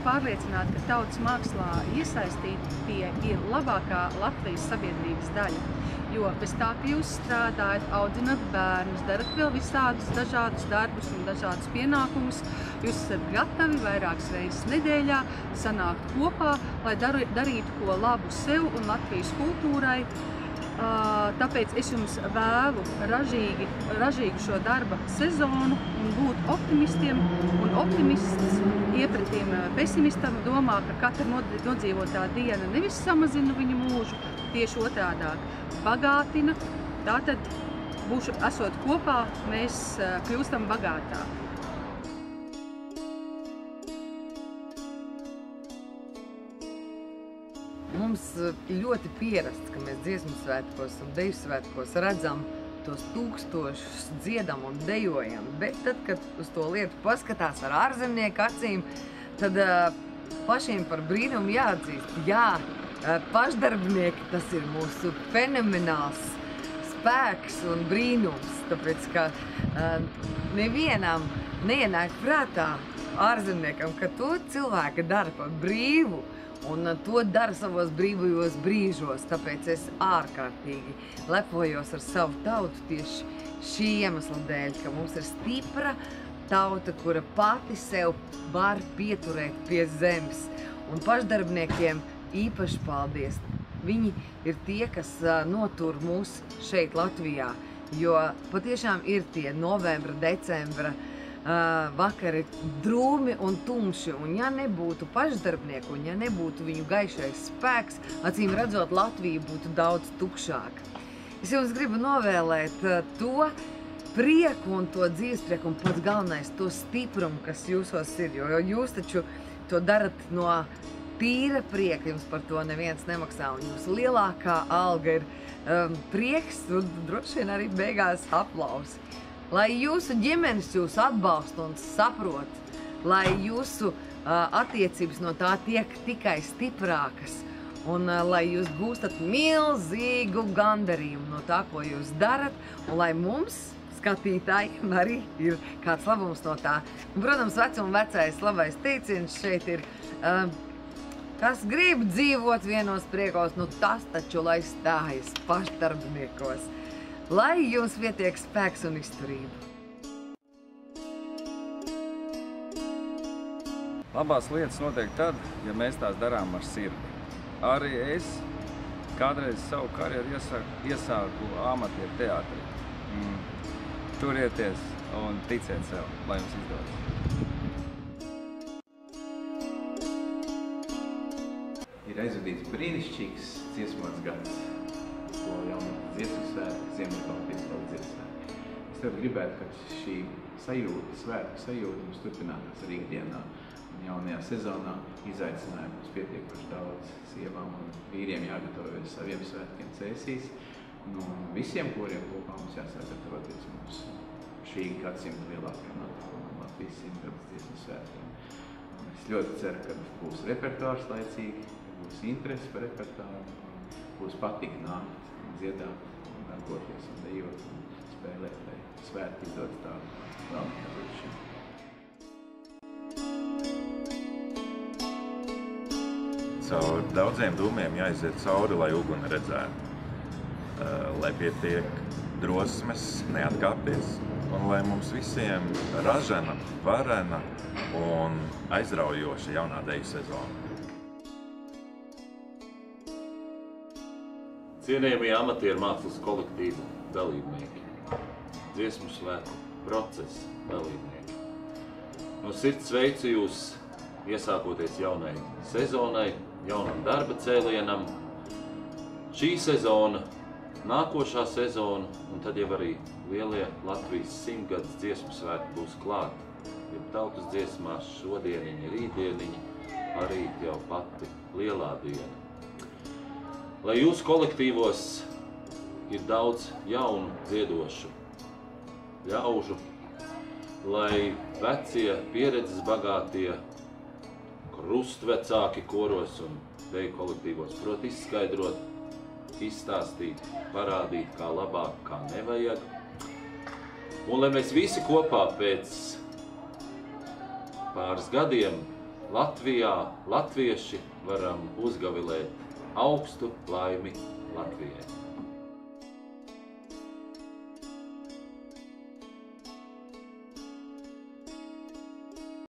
pārliecināta, ka tautas mākslā iesaistītie ir labākā Latvijas sabiedrības daļa. Jo bez tā, ka jūs strādājat, audzinat bērnus, darat vēl visādus dažādus darbus un dažādus pienākumus, jūs esat gatavi vairākas reizes nedēļā sanākt kopā, lai darītu ko labu sev un Latvijas kultūrai. Tāpēc es jums vēlu ražīgu šo darba sezonu un būt optimistiem, un optimists iepratīm pesimistam domā, ka katra nodzīvotā diena nevis samazina viņu mūžu, tieši otrādāk bagātina. Tātad, esot kopā, mēs kļūstam bagātāki. Mums ļoti pierasts, ka mēs dziesmu svētkos un deju svētkos redzam tos tūkstošus, dziedam un dejojam, bet tad, kad uz to lietu paskatās ar ārzemnieku acīm, tad pašiem par brīnumu jāatzīst. Jā, pašdarbnieki, tas ir mūsu fenomenāls spēks un brīnums, tāpēc, ka nevienam neienāk prātā ārzemniekam, ka to cilvēka dara par brīvu, un to dara savos brīvajos brīžos, tāpēc es ārkārtīgi lepojos ar savu tautu tieši šī iemesla dēļ, ka mums ir stipra tauta, kura pati sev var pieturēt pie zemes. Un pašdarbniekiem īpaši paldies. Viņi ir tie, kas notur mūs šeit Latvijā, jo patiešām ir tie novembra, decembra vakari drūmi un tumši, un ja nebūtu pašdarbnieku, un ja nebūtu viņu gaišais spēks, acīm redzot, Latvija būtu daudz tukšāka. Es jums gribu novēlēt to prieku un to dzīvesprieku, un pats galvenais to stiprumu, kas jūsos ir, jo jūs taču to darat no tīra prieka, jums par to neviens nemaksā, un jūsu lielākā alga ir prieks, un droši vien arī beigās aplausi. Lai jūsu ģimenes jūs atbalsta un saprot, lai jūsu attiecības no tā tiek tikai stiprākas, un lai jūs gūstat milzīgu gandarījumu no tā, ko jūs darat, un lai mums, skatītājiem, arī ir kāds labums no tā. Un, protams, vecuma vecais labais teiciens šeit ir, kas grib dzīvot vienos priekos, nu tas taču lai stājas pašdarbniekos. Lai jums pietiek spēks un izturība. Labās lietas notiek tad, ja mēs tās darām ar sirdi. Arī es kādreiz savu karjeru iesāku amatieru teātrī. Turieties un ticiet sev, lai jums izdodas. Ir aizvadīts brīnišķīgs dziesmots gads. Ko jaunu dziesmu svētku, Ziemassvētku dziesmu svētku. Es tev gribētu, ka šī sajūta, svētku sajūta mums turpinātos arī ikdienā un jaunajā sezonā. Izaicinājumi mums pietiekoši daudz, sievām un vīriem jāgatavojas saviem svētkiem cēsīs. Un visiem koriem kopā mums jāsagatavoties mums šī gadsimta lielākajam notikumam, Latvijas 100. dziesmu svētkiem. Es ļoti ceru, ka būs repertuārs laicīgi, būs interesi par repertuāru, būs patīk nākt, dziedāt, darboties un dejot un spēlēt, lai svētki izdodas tādu vēl nekā līdz šim. Caur daudziem dūmiem jāiziet cauri, lai uguni redzētu, lai pietiek drosmes neatkāpties un lai mums visiem ražana, varena un aizraujoša jaunā deju sezona. Cienījamie amatieru mākslas kolektīvu dalībnieki, dziesmu svētku procesa dalībnieki. No sirds sveicu jūs, iesākoties jaunai sezonai, jaunam darba cēlienam. Šī sezona, nākošā sezona un tad jau arī lielie Latvijas 100. gadus dziesmu svētki būs klāt. Jo tautas dziesmās šodieniņa, rītdieniņa, arī jau pati lielā diena. Lai jūsu kolektīvos ir daudz jaunu dziedošu ļaužu, lai vecie pieredzes bagātie krustvecāki koros un deju kolektīvos prot izskaidrot, izstāstīt, parādīt, kā labāk, kā nevajag. Un lai mēs visi kopā pēc pāris gadiem, Latvijā, latvieši varam uzgavilēt augstu laimi Latvijai.